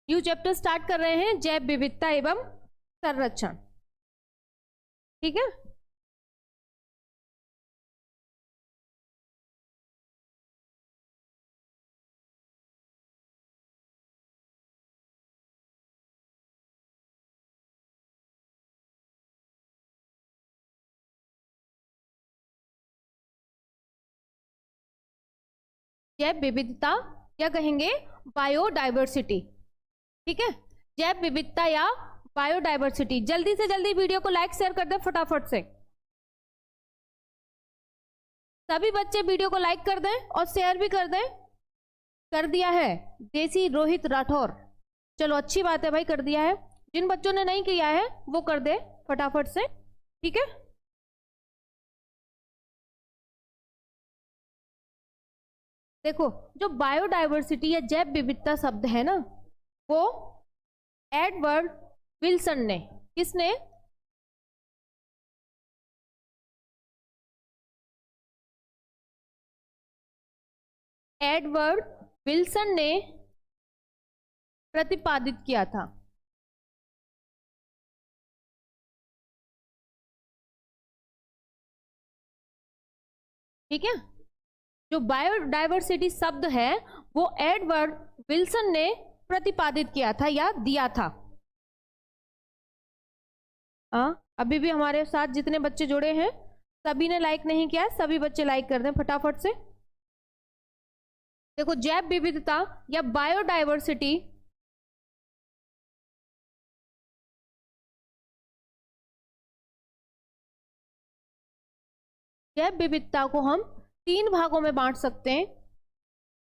New chapter start कर रहे हैं, जैव विविधता एवं संरक्षण। ठीक है, जैव विविधता या कहेंगे बायोडाइवर्सिटी। ठीक है, जैव विविधता या बायोडाइवर्सिटी। जल्दी से जल्दी वीडियो को लाइक शेयर कर दें फटाफट से। सभी बच्चे वीडियो को लाइक कर दें और शेयर भी कर दें। कर दिया है देसी रोहित राठौर, चलो अच्छी बात है भाई, कर दिया है। जिन बच्चों ने नहीं किया है वो कर दे फटाफट से। ठीक है, देखो जो बायोडाइवर्सिटी या जैव विविधता शब्द है ना, वो एडवर्ड विल्सन ने, किसने? एडवर्ड विल्सन ने प्रतिपादित किया था। ठीक है, जो बायोडाइवर्सिटी शब्द है वो एडवर्ड विल्सन ने प्रतिपादित किया था या दिया था। अभी भी हमारे साथ जितने बच्चे जुड़े हैं सभी ने लाइक नहीं किया, सभी बच्चे लाइक कर दें फटाफट से। देखो जैव विविधता या बायोडाइवर्सिटी जैव विविधता को हम 3 भागों में बांट सकते हैं,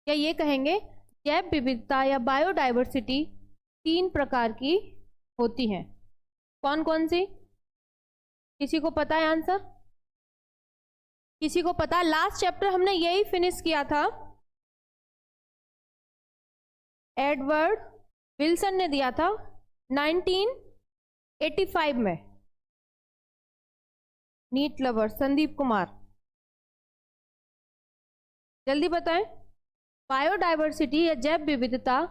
या ये कहेंगे जैव विविधता या बायोडाइवर्सिटी 3 प्रकार की होती हैं। कौन कौन सी? किसी को पता है आंसर? किसी को पता? लास्ट चैप्टर हमने यही फिनिश किया था, एडवर्ड विल्सन ने दिया था 1985 में। नीट लवर संदीप कुमार, जल्दी बताएं। बायोडाइवर्सिटी या जैव विविधता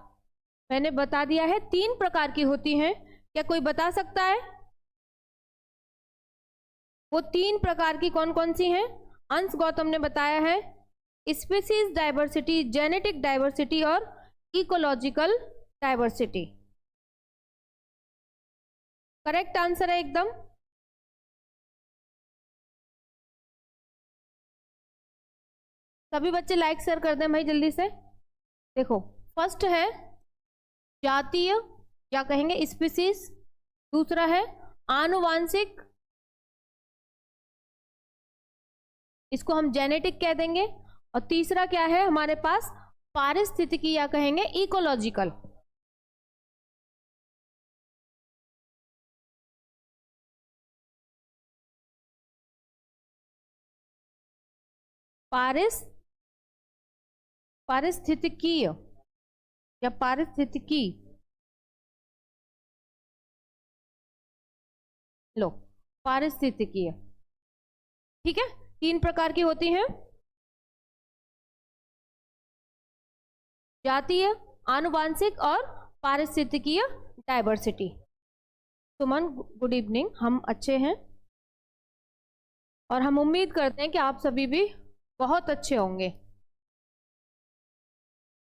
मैंने बता दिया है 3 प्रकार की होती हैं, क्या कोई बता सकता है वो 3 प्रकार की कौन कौन सी हैं? अंश गौतम ने बताया है, स्पीसीज डाइवर्सिटी, जेनेटिक डाइवर्सिटी और इकोलॉजिकल डाइवर्सिटी। करेक्ट आंसर है एकदम। सभी बच्चे लाइक शेयर कर दें भाई जल्दी से। देखो फर्स्ट है जातीय या कहेंगे स्पीसीज, दूसरा है आनुवांशिक, इसको हम जेनेटिक कह देंगे, और तीसरा क्या है हमारे पास? पारिस्थितिकी या कहेंगे इकोलॉजिकल। पारिस्थितिकीय या पारिस्थितिकी, लो पारिस्थितिकीय। ठीक है, 3 प्रकार की होती हैं, जातीय, आनुवांशिक और पारिस्थितिकीय डाइवर्सिटी। सुमन गुड इवनिंग, हम अच्छे हैं और हम उम्मीद करते हैं कि आप सभी भी बहुत अच्छे होंगे।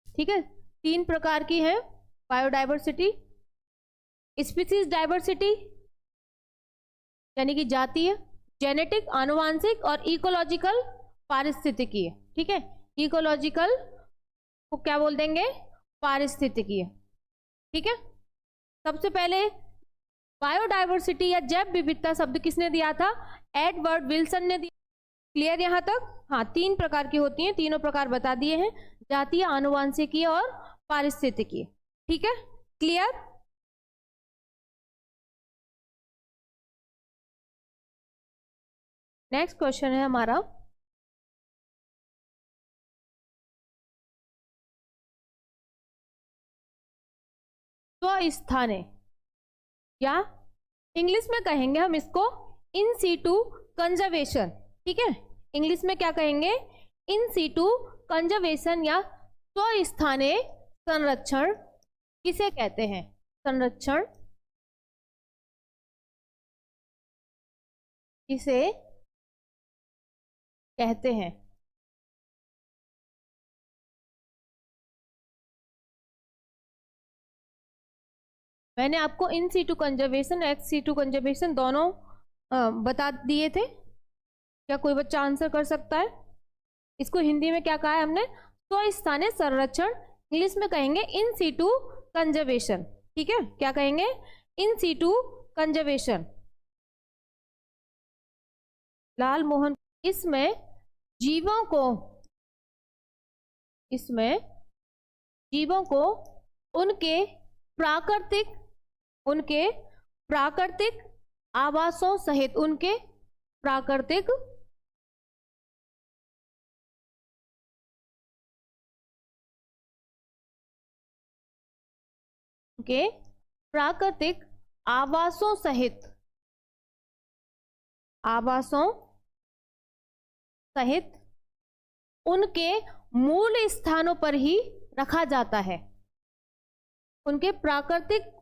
ठीक है, 3 प्रकार की है बायोडाइवर्सिटी, स्पीसीज डाइवर्सिटी यानी कि जातीय, जेनेटिक आनुवांशिक, और इकोलॉजिकल पारिस्थितिकीय। ठीक है, इकोलॉजिकल को क्या बोल देंगे? पारिस्थितिकीय। ठीक है, सबसे पहले बायोडाइवर्सिटी या जैव विविधता शब्द किसने दिया था? एडवर्ड विल्सन ने दिया। क्लियर यहां तक? हाँ, 3 प्रकार की होती हैं, तीनों प्रकार बता दिए हैं, जातीय, आनुवांशिकीय और पारिस्थितिकीय। ठीक है, क्लियर? नेक्स्ट क्वेश्चन है हमारा, स्वस्थाने या इंग्लिश में कहेंगे हम इसको इन सीटू कंजर्वेशन। ठीक है, इंग्लिश में क्या कहेंगे? इन सीटू कंजर्वेशन या स्वस्थाने संरक्षण किसे कहते हैं? संरक्षण किसे कहते हैं? मैंने आपको in situ conservation, ex situ conservation दोनों बता दिए थे। क्या कोई बच्चा आंसर कर सकता है? इसको हिंदी में क्या कहा है हमने? स्वस्थानीय संरक्षण, इंग्लिश में कहेंगे इन सीटू कंजर्वेशन। ठीक है, क्या कहेंगे? In situ conservation. Lal Mohan, इसमें जीवों को उनके प्राकृतिक आवासों सहित उनके प्राकृतिक आवासों सहित उनके मूल स्थानों पर ही रखा जाता है। उनके प्राकृतिक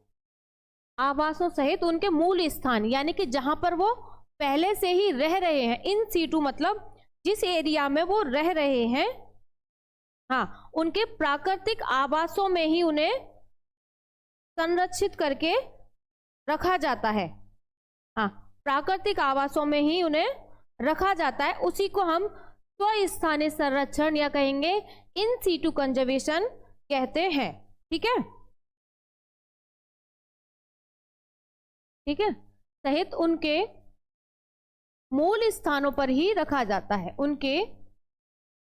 आवासों सहित उनके मूल स्थान, यानी कि जहां पर वो पहले से ही रह रहे हैं। इन सीटू मतलब जिस एरिया में वो रह रहे हैं, हाँ, उनके प्राकृतिक आवासों में ही उन्हें संरक्षित करके रखा जाता है। हाँ, प्राकृतिक आवासों में ही उन्हें रखा जाता है। उसी को हम स्वस्थानीय संरक्षण या कहेंगे इन सीटू कंजर्वेशन कहते हैं। ठीक है, ठीक है, सहित उनके मूल स्थानों पर ही रखा जाता है। उनके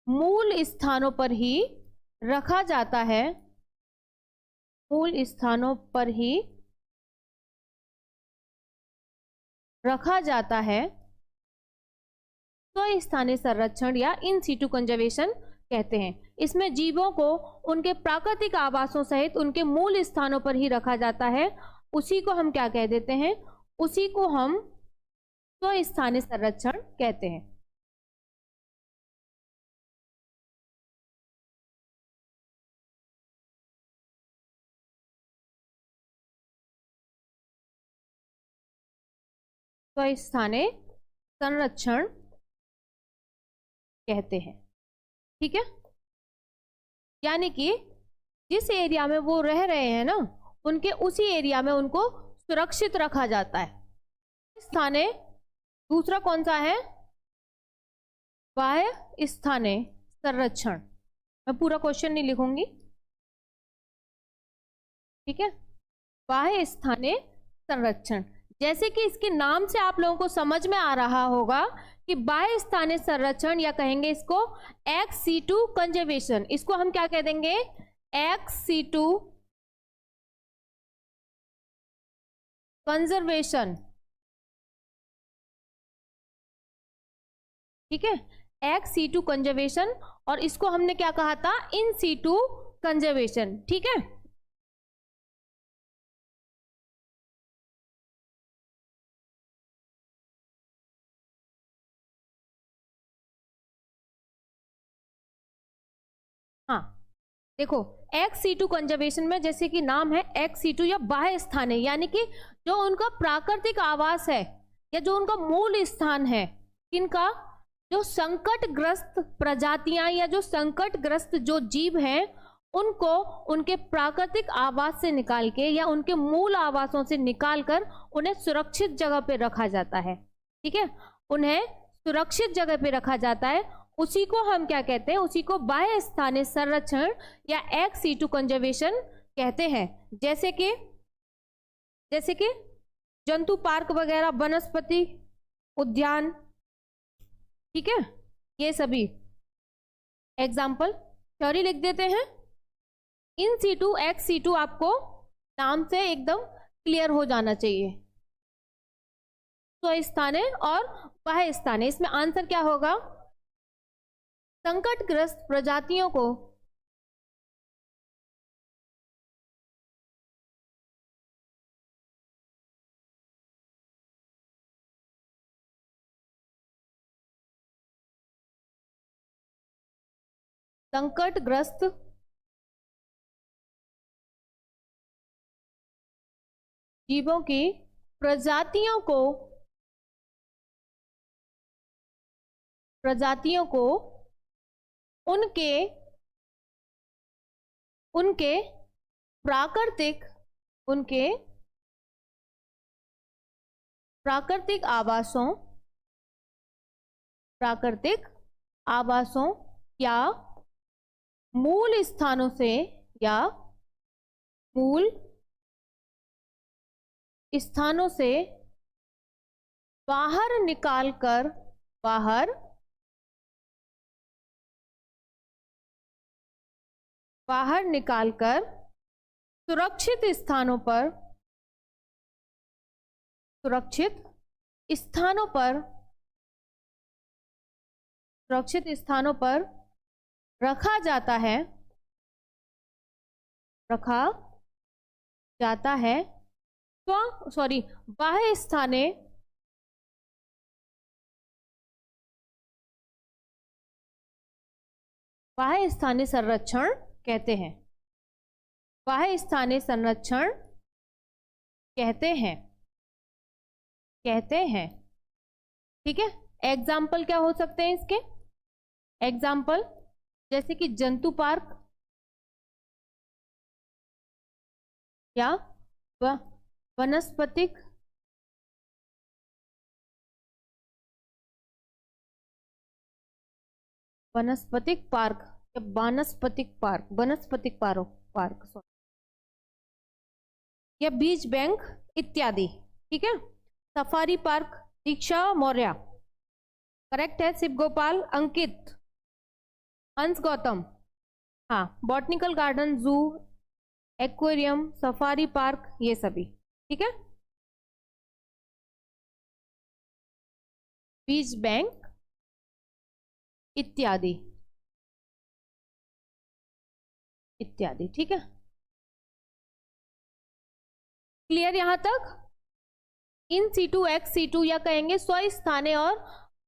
मूल स्थानों पर ही रखा जाता है। मूल स्थानों पर ही रखा जाता है। तो स्थानीय संरक्षण या इन सीटू कंजर्वेशन कहते हैं। इसमें जीवों को उनके प्राकृतिक आवासों सहित उनके मूल स्थानों पर ही रखा जाता है। उसी को हम क्या कह देते हैं? उसी को हम स्वस्थानीय संरक्षण कहते हैं। स्वस्थानीय संरक्षण कहते हैं। ठीक है, यानी कि जिस एरिया में वो रह रहे हैं ना, उनके उसी एरिया में उनको सुरक्षित रखा जाता है। स्थानीय, दूसरा कौन सा है? बाह्य स्थानीय संरक्षण। मैं पूरा क्वेश्चन नहीं लिखूंगी, ठीक है। बाह्य स्थानीय संरक्षण, जैसे कि इसके नाम से आप लोगों को समझ में आ रहा होगा कि बाह्य स्थानीय संरक्षण या कहेंगे इसको एक्स सीटू कंजर्वेशन। इसको हम क्या कह देंगे? Ex situ conservation. ठीक है, एक्स सीटू कंजर्वेशन, और इसको हमने क्या कहा था? In situ conservation. ठीक है, हाँ, देखो एक्स सीटू कंजर्वेशन में जैसे कि नाम है एक्स सीटू या बाह्य स्थान है, यानी कि जो उनका प्राकृतिक आवास है या जो उनका मूल स्थान है, किनका? जो संकटग्रस्त प्रजातियां या जो संकटग्रस्त जो जीव हैं, उनको उनके प्राकृतिक आवास से निकाल के या उनके मूल आवासों से निकालकर उन्हें सुरक्षित जगह पे रखा जाता है। ठीक है, उन्हें सुरक्षित जगह पे रखा जाता है। उसी को हम क्या कहते हैं? उसी को बाह्य स्थानीय संरक्षण या एक्स सीटू कंजर्वेशन कहते हैं। जैसे कि जंतु पार्क वगैरह, वनस्पति उद्यान, ठीक है, ये सभी एग्जाम्पल। थ्योरी लिख देते हैं। इन सीटू, एक्स सीटू आपको नाम से एकदम क्लियर हो जाना चाहिए। स्वस्थानीय और बाह्य स्थानीय, इसमें आंसर क्या होगा? संकटग्रस्त प्रजातियों को संकटग्रस्त जीवों की प्रजातियों को उनके प्राकृतिक आवासों या मूल स्थानों से बाहर निकालकर सुरक्षित स्थानों पर रखा जाता है बाह्य स्थानीय संरक्षण कहते हैं। बाह्य स्थानीय संरक्षण कहते हैं। ठीक है, एग्जाम्पल क्या हो सकते हैं इसके? एग्जाम्पल जैसे कि जंतु पार्क या वनस्पतिक पार्क या वनस्पतिक पार्क या बीज बैंक इत्यादि। ठीक है, सफारी पार्क दीक्षा मौर्य, करेक्ट है। शिव गोपाल, अंकित, हंस गौतम, हाँ। बॉटनिकल गार्डन, जू, एक्वेरियम, सफारी पार्क, ये सभी। ठीक है, बीज बैंक इत्यादि। ठीक है, क्लियर यहां तक? इन सीटू, एक्स सीटू या कहेंगे स्वस्थानीय और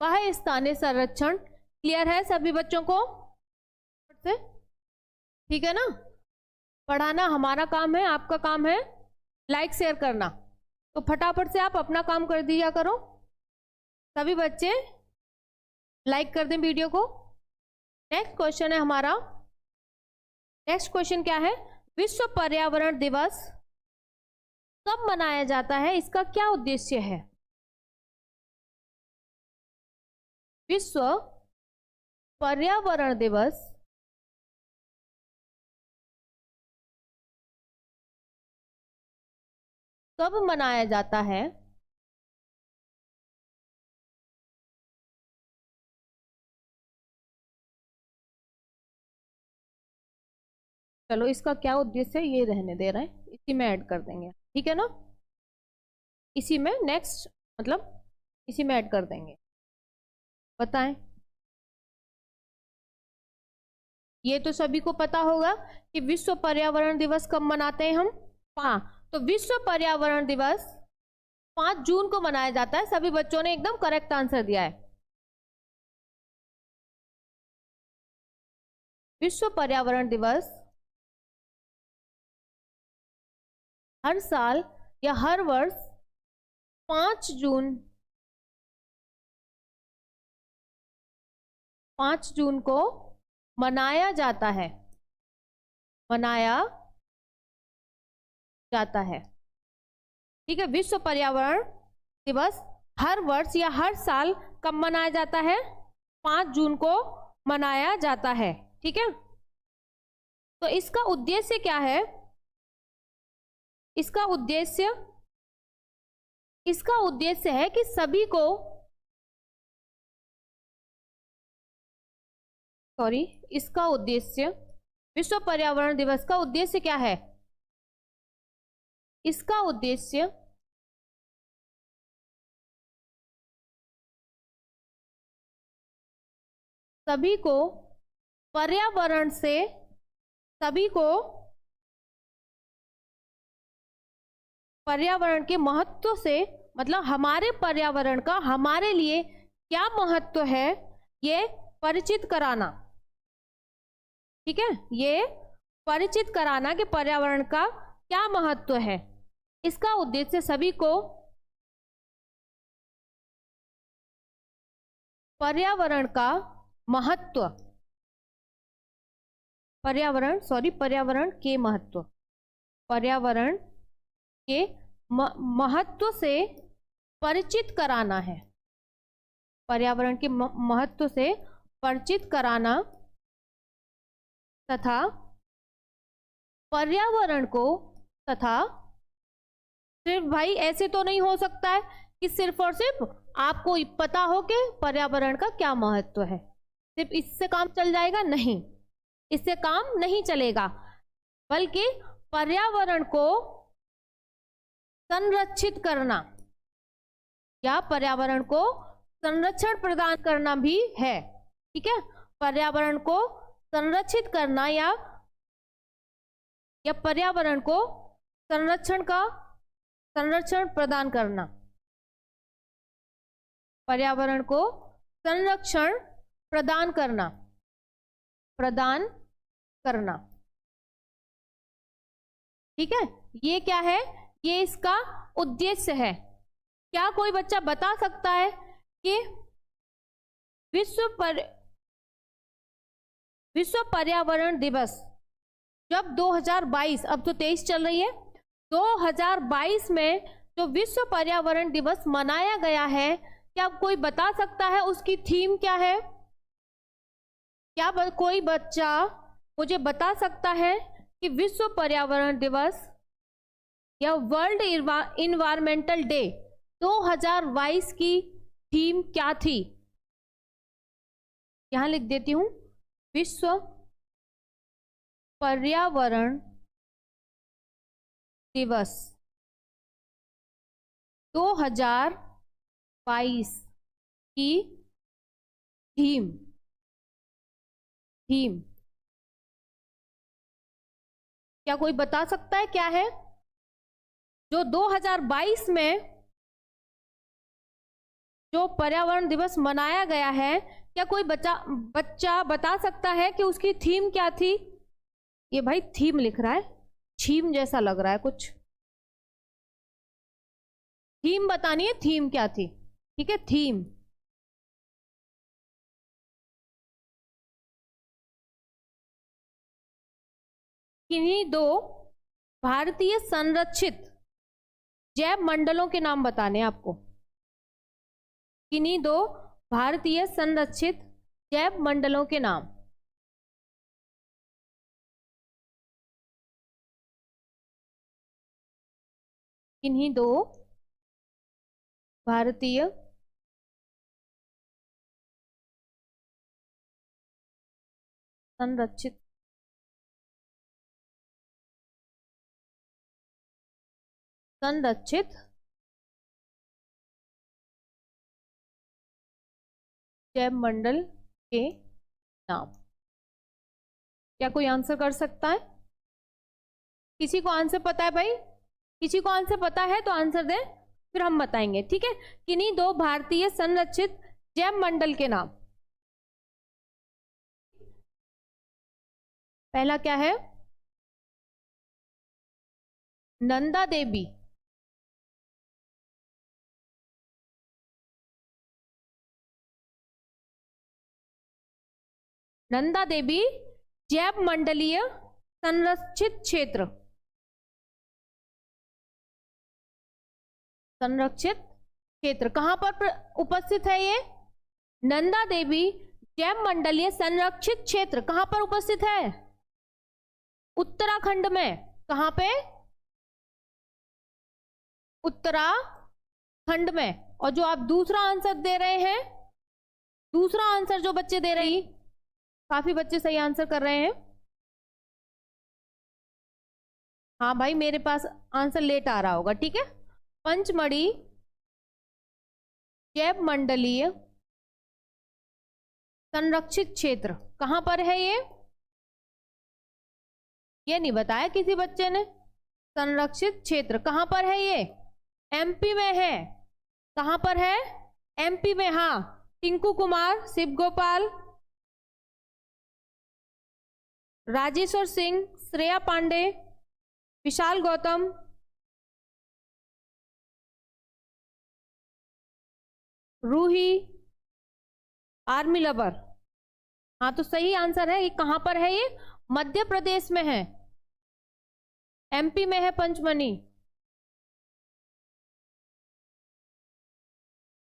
बाह्य स्थानीय संरक्षण। क्लियर है सभी बच्चों को? ठीक है ना? पढ़ाना हमारा काम है, आपका काम है लाइक शेयर करना। तो फटाफट से आप अपना काम कर दिया करो। सभी बच्चे लाइक कर दें वीडियो को। नेक्स्ट क्वेश्चन है हमारा। नेक्स्ट क्वेश्चन क्या है? विश्व पर्यावरण दिवस कब मनाया जाता है? इसका क्या उद्देश्य है? विश्व पर्यावरण दिवस कब मनाया जाता है? चलो इसका क्या उद्देश्य है ये रहने दे रहे हैं, इसी में ऐड कर देंगे। ठीक है ना? इसी में नेक्स्ट मतलब इसी में ऐड कर देंगे। बताएं। ये तो सभी को पता होगा कि विश्व पर्यावरण दिवस कब मनाते हैं हम। हाँ, तो विश्व पर्यावरण दिवस 5 जून को मनाया जाता है। सभी बच्चों ने एकदम करेक्ट आंसर दिया है। विश्व पर्यावरण दिवस हर साल या हर वर्ष 5 जून को मनाया जाता है। ठीक है, विश्व पर्यावरण दिवस हर वर्ष या हर साल कब मनाया जाता है? 5 जून को मनाया जाता है। ठीक है, तो इसका उद्देश्य क्या है? इसका उद्देश्य है कि सभी को इसका उद्देश्य, विश्व पर्यावरण दिवस का उद्देश्य क्या है? इसका उद्देश्य सभी को पर्यावरण के महत्व से, मतलब हमारे पर्यावरण का हमारे लिए क्या महत्व है ये परिचित कराना। ठीक है, ये परिचित कराना कि पर्यावरण का क्या महत्व है। इसका उद्देश्य सभी को पर्यावरण का महत्व, पर्यावरण के महत्व, पर्यावरण के महत्व से परिचित कराना है, पर्यावरण के महत्व से परिचित कराना तथा पर्यावरण को, तथा सिर्फ भाई ऐसे तो नहीं हो सकता है कि सिर्फ और सिर्फ आपको पता हो कि पर्यावरण का क्या महत्व है, सिर्फ इससे काम चल जाएगा? नहीं, इससे काम नहीं चलेगा, बल्कि पर्यावरण को संरक्षित करना या पर्यावरण को संरक्षण प्रदान करना भी है। ठीक है, पर्यावरण को संरक्षित करना या पर्यावरण को संरक्षण प्रदान करना, पर्यावरण को संरक्षण प्रदान करना। ठीक है, ये क्या है? ये इसका उद्देश्य है। क्या कोई बच्चा बता सकता है कि विश्व पर्यावरण दिवस जब 2022, अब तो 23 चल रही है, 2022 में जो विश्व पर्यावरण दिवस मनाया गया है, क्या कोई बता सकता है उसकी थीम क्या है? क्या कोई बच्चा मुझे बता सकता है कि विश्व पर्यावरण दिवस या वर्ल्ड इन्वायरमेंटल डे 2022 की थीम क्या थी? यहां लिख देती हूं, विश्व पर्यावरण दिवस 2022 की थीम क्या कोई बता सकता है क्या है? जो 2022 में जो पर्यावरण दिवस मनाया गया है, क्या कोई बच्चा बता सकता है कि उसकी थीम क्या थी? ये भाई थीम लिख रहा है, थीम जैसा लग रहा है कुछ। थीम बतानी है, थीम क्या थी? ठीक है, थीम। किन्हीं दो भारतीय संरक्षित जैव मंडलों के नाम बताने हैं आपको। किन्हीं दो भारतीय संरक्षित जैव मंडलों के नाम। किन्हीं दो भारतीय संरक्षित जैव मंडल के नाम। क्या कोई आंसर कर सकता है? किसी को आंसर पता है भाई? किसी को आंसर पता है तो आंसर दें, फिर हम बताएंगे। ठीक है, किन्हीं दो भारतीय संरक्षित जैव मंडल के नाम। पहला क्या है? नंदा देवी, नंदा देवी जैव मंडलीय संरक्षित क्षेत्र, कहां पर उपस्थित है ये? नंदा देवी जैव मंडलीय संरक्षित क्षेत्र कहां पर उपस्थित है? उत्तराखंड में। कहां पे? उत्तराखंड में। और जो आप दूसरा आंसर दे रहे हैं, दूसरा आंसर जो बच्चे दे रही, काफी बच्चे सही आंसर कर रहे हैं। हाँ भाई, मेरे पास आंसर लेट आ रहा होगा। ठीक है, पंचमढ़ी जैव मंडलीय संरक्षित क्षेत्र कहां पर है? ये नहीं बताया किसी बच्चे ने। संरक्षित क्षेत्र कहां पर है? ये एमपी में है। कहां पर है? एमपी में। हाँ, टिंकू कुमार, शिव गोपाल, राजेश्वर सिंह, श्रेया पांडे, विशाल गौतम, रूही, आर्मी लवर। हाँ तो सही आंसर है। ये कहां पर है? ये मध्य प्रदेश में है, एमपी में है पंचमनी।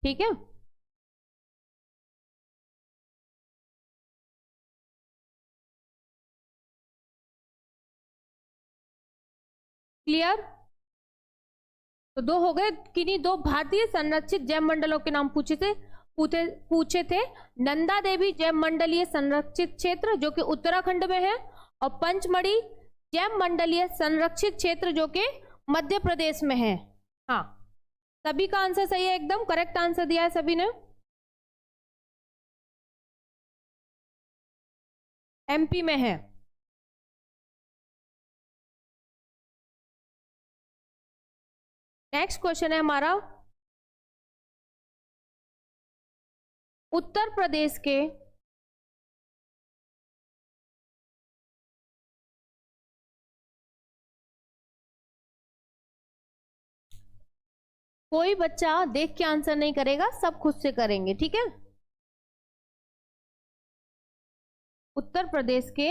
ठीक है, क्लियर। तो दो हो गए। किन्हीं दो भारतीय संरक्षित जैव मंडलों के नाम पूछे थे। नंदा देवी जैव मंडलीय संरक्षित क्षेत्र जो कि उत्तराखंड में है, और पंचमढ़ी जैव मंडलीय संरक्षित क्षेत्र जो कि मध्य प्रदेश में है। हाँ, सभी का आंसर सही है, एकदम करेक्ट आंसर दिया है सभी ने। एमपी में है। नेक्स्ट क्वेश्चन है हमारा, उत्तर प्रदेश के कोई बच्चा देख के आंसर नहीं करेगा, सब खुद से करेंगे, ठीक है। उत्तर प्रदेश के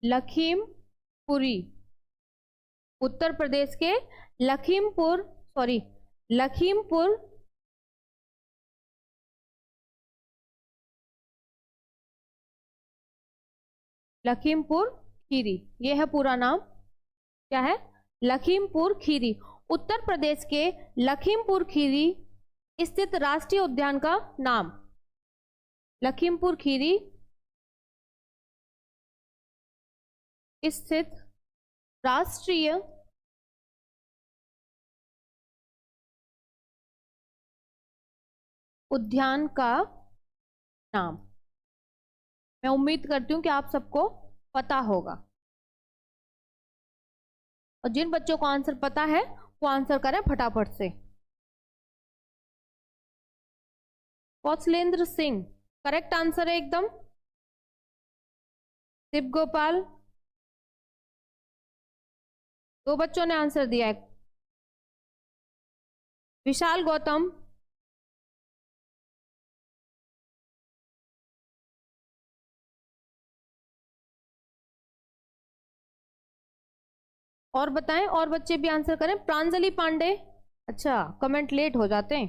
लखीमपुरी, उत्तर प्रदेश के लखीमपुर लखीमपुर खीरी, ये है पूरा नाम। क्या है? लखीमपुर खीरी। उत्तर प्रदेश के लखीमपुर खीरी स्थित राष्ट्रीय उद्यान का नाम। लखीमपुर खीरी स्थित राष्ट्रीय उद्यान का नाम। मैं उम्मीद करती हूं कि आप सबको पता होगा, और जिन बच्चों को आंसर पता है वो आंसर करें फटाफट से। कौशलेंद्र सिंह करेक्ट आंसर है एकदम। शिव गोपाल, दो बच्चों ने आंसर दिया है। विशाल गौतम, और बताएं, और बच्चे भी आंसर करें। प्रांजलि पांडे, अच्छा कमेंट लेट हो जाते हैं।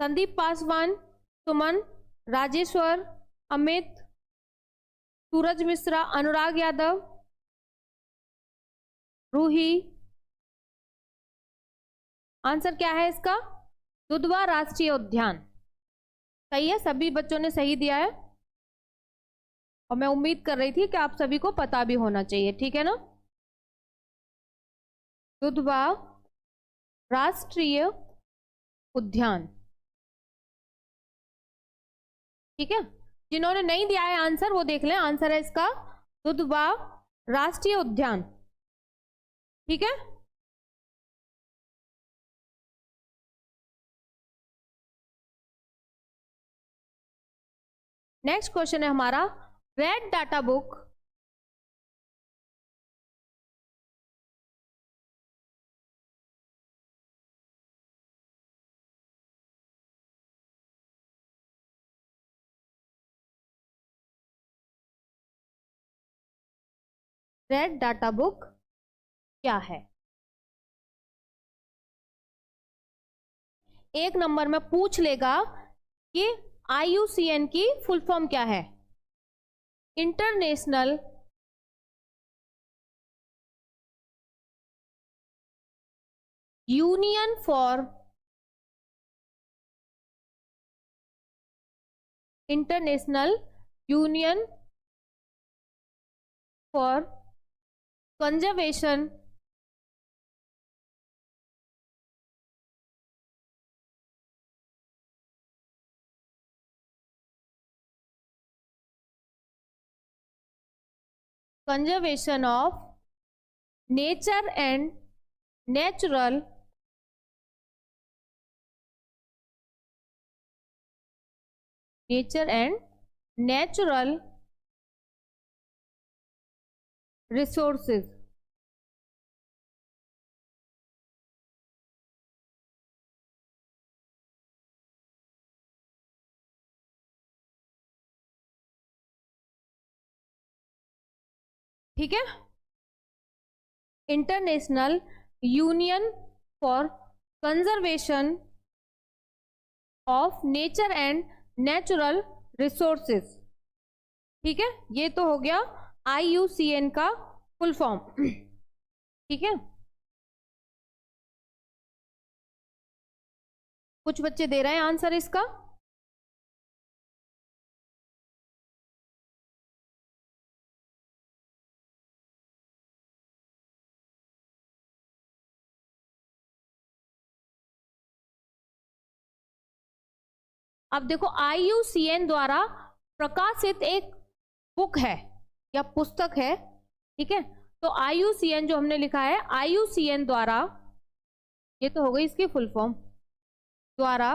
संदीप पासवान, सुमन, राजेश्वर, अमित, सूरज मिश्रा, अनुराग यादव, रूही। आंसर क्या है इसका? दुधवा राष्ट्रीय उद्यान। सही है, सभी बच्चों ने सही दिया है, और मैं उम्मीद कर रही थी कि आप सभी को पता भी होना चाहिए, ठीक है ना। दुधवा राष्ट्रीय उद्यान, ठीक है। जिन्होंने नहीं दिया है आंसर वो देख लें, आंसर है इसका दुधवा राष्ट्रीय उद्यान, ठीक है। नेक्स्ट क्वेश्चन है हमारा, red data book red data book क्या है? एक नंबर में पूछ लेगा कि IUCN की फुल फॉर्म क्या है। International union for conservation of nature and natural resources. ठीक है, international union for conservation of nature and natural resources. ठीक है, ये तो हो गया IUCN का फुल फॉर्म। ठीक है, कुछ बच्चे दे रहे हैं आंसर इसका। अब देखो, IUCN द्वारा प्रकाशित एक बुक है या पुस्तक है। ठीक है, तो IUCN जो हमने लिखा है, IUCN द्वारा, ये तो हो गई इसकी फुल फॉर्म, द्वारा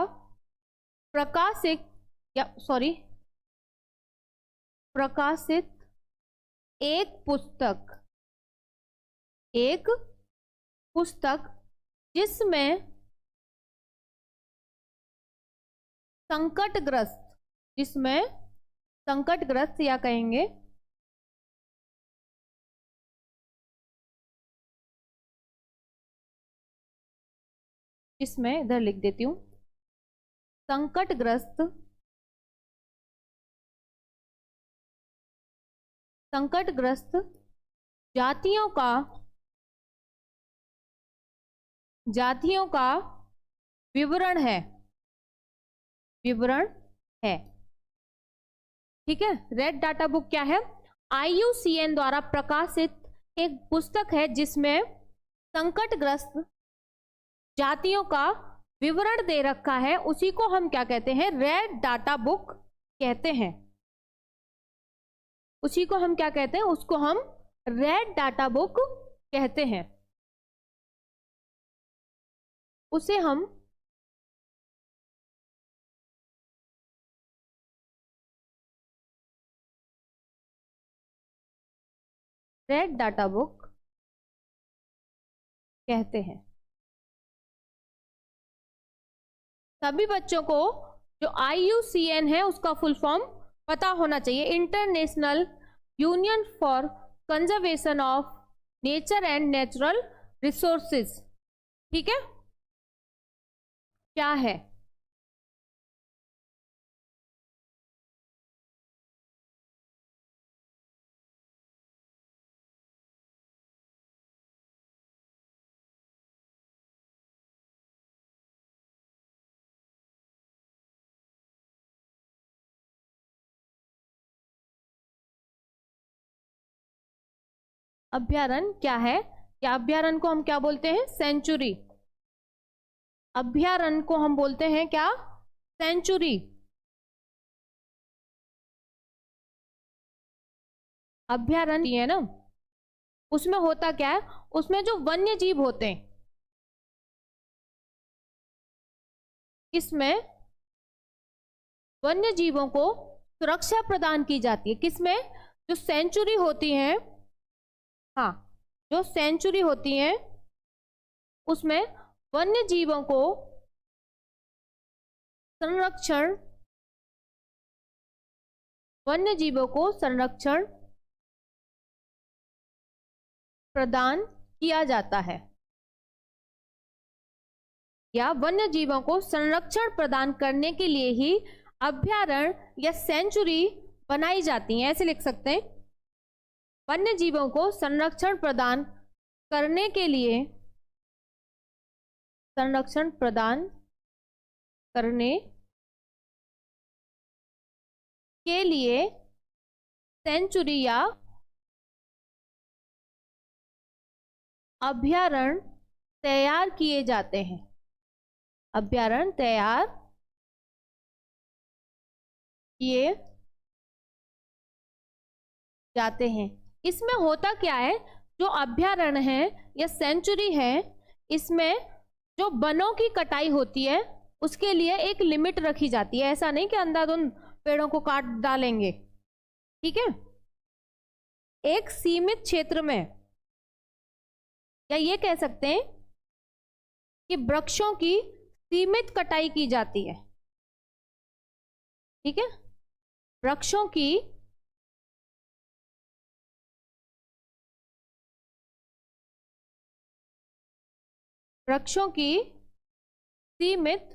प्रकाशित या सॉरी प्रकाशित एक पुस्तक जिसमें संकटग्रस्त या कहेंगे इसमें, इधर लिख देती हूं, संकटग्रस्त जातियों का विवरण है। ठीक है, रेड डाटा बुक क्या है? IUCN द्वारा प्रकाशित एक पुस्तक है जिसमें संकटग्रस्त जातियों का विवरण दे रखा है, उसी को हम क्या कहते हैं? रेड डाटा बुक कहते हैं। उसी को हम क्या कहते हैं? उसको हम रेड डाटा बुक कहते हैं। उसे हम रेड डाटा बुक कहते हैं। सभी बच्चों को जो IUCN है उसका फुल फॉर्म पता होना चाहिए, international union for conservation of nature and natural resources. ठीक है, क्या है? अभ्यारण्य क्या है? या अभ्यारण्य को हम क्या बोलते हैं? सेंचुरी। अभ्यारण्य को हम बोलते हैं क्या? सेंचुरी। अभ्यारण्य है ना, उसमें होता क्या है? उसमें जो वन्य जीव होते हैं, इसमें वन्य जीवों को सुरक्षा प्रदान की जाती है। किसमें? जो सेंचुरी होती है, हाँ, जो सेंचुरी होती है उसमें वन्य जीवों को संरक्षण प्रदान किया जाता है, या वन्य जीवों को संरक्षण प्रदान करने के लिए ही अभ्यारण्य या सेंचुरी बनाई जाती है। ऐसे लिख सकते हैं, वन्य जीवों को संरक्षण प्रदान करने के लिए सेंचुरी या अभ्यारण्य तैयार किए जाते हैं। अभ्यारण्य तैयार किए जाते हैं। इसमें होता क्या है? जो अभ्यारण्य है या सेंचुरी है, इसमें जो वनों की कटाई होती है उसके लिए एक लिमिट रखी जाती है। ऐसा नहीं कि अंधाधुंध पेड़ों को काट डालेंगे। ठीक है, एक सीमित क्षेत्र में, या ये कह सकते हैं कि वृक्षों की सीमित कटाई की जाती है। ठीक है, वृक्षों की वृक्षों की सीमित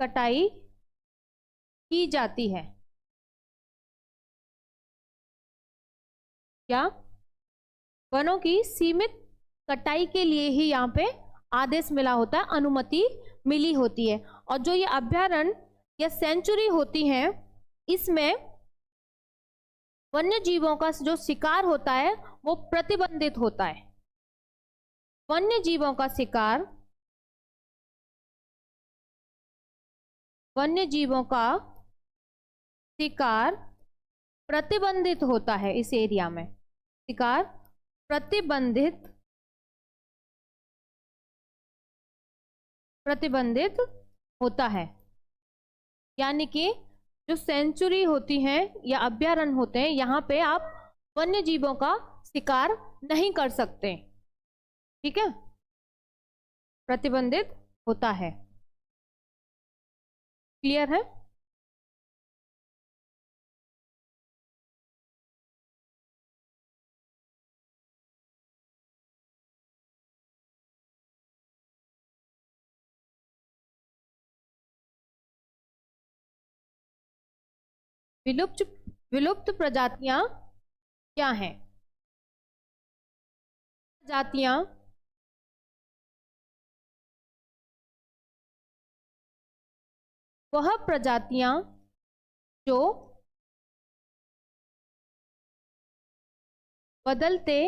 कटाई की जाती है। क्या? वनों की सीमित कटाई के लिए ही यहाँ पे आदेश मिला होता है, अनुमति मिली होती है। और जो ये अभयारण्य या सेंचुरी होती हैं, इसमें वन्य जीवों का जो शिकार होता है वो प्रतिबंधित होता है। वन्य जीवों का शिकार, वन्य जीवों का शिकार प्रतिबंधित होता है। इस एरिया में शिकार प्रतिबंधित होता है। यानी कि जो सेंचुरी होती हैं या अभयारण्य होते हैं, यहाँ पे आप वन्य जीवों का शिकार नहीं कर सकते। ठीक है, प्रतिबंधित होता है। क्लियर है? विलुप्त प्रजातियां क्या हैं? प्रजातियां वह प्रजातियां जो बदलते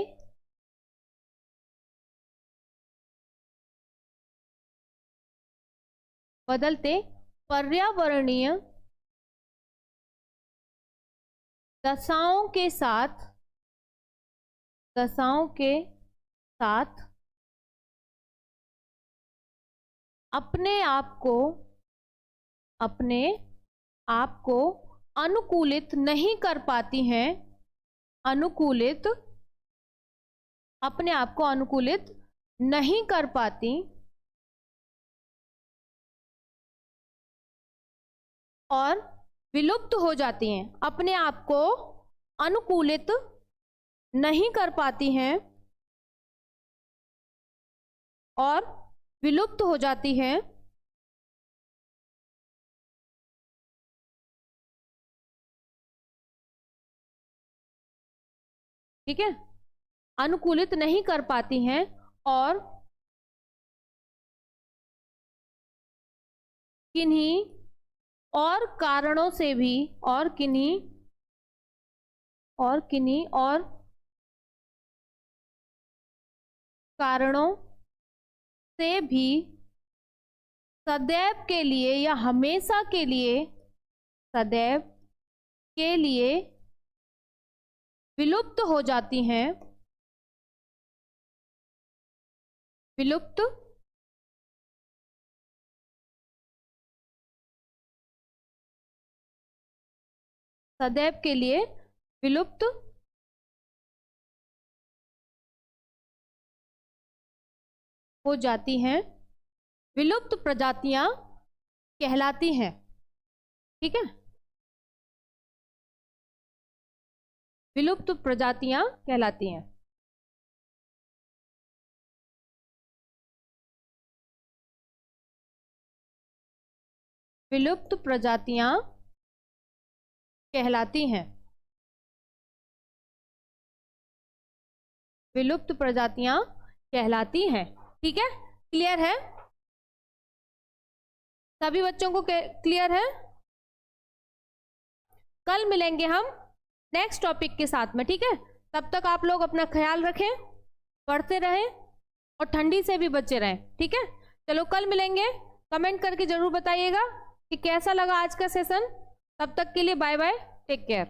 पर्यावरणीय दशाओं के साथ अपने आप को अनुकूलित नहीं कर पाती हैं, अपने आप को अनुकूलित नहीं कर पाती और विलुप्त हो जाती हैं। अपने आप को अनुकूलित नहीं कर पाती हैं और विलुप्त हो जाती हैं। ठीक है, अनुकूलित नहीं कर पाती हैं और किन्हीं और कारणों से भी सदैव के लिए या हमेशा के लिए विलुप्त हो जाती हैं। विलुप्त सदैव के लिए विलुप्त हो जाती हैं, विलुप्त प्रजातियां कहलाती हैं। ठीक है, विलुप्त प्रजातियां कहलाती हैं। विलुप्त प्रजातियां कहलाती हैं। विलुप्त प्रजातियां कहलाती हैं। ठीक है, क्लियर है? सभी बच्चों को क्लियर है? कल मिलेंगे हम नेक्स्ट टॉपिक के साथ में। ठीक है, तब तक आप लोग अपना ख्याल रखें, पढ़ते रहें और ठंडी से भी बचे रहें। ठीक है, चलो कल मिलेंगे। कमेंट करके जरूर बताइएगा कि कैसा लगा आज का सेशन। तब तक के लिए बाय बाय, टेक केयर।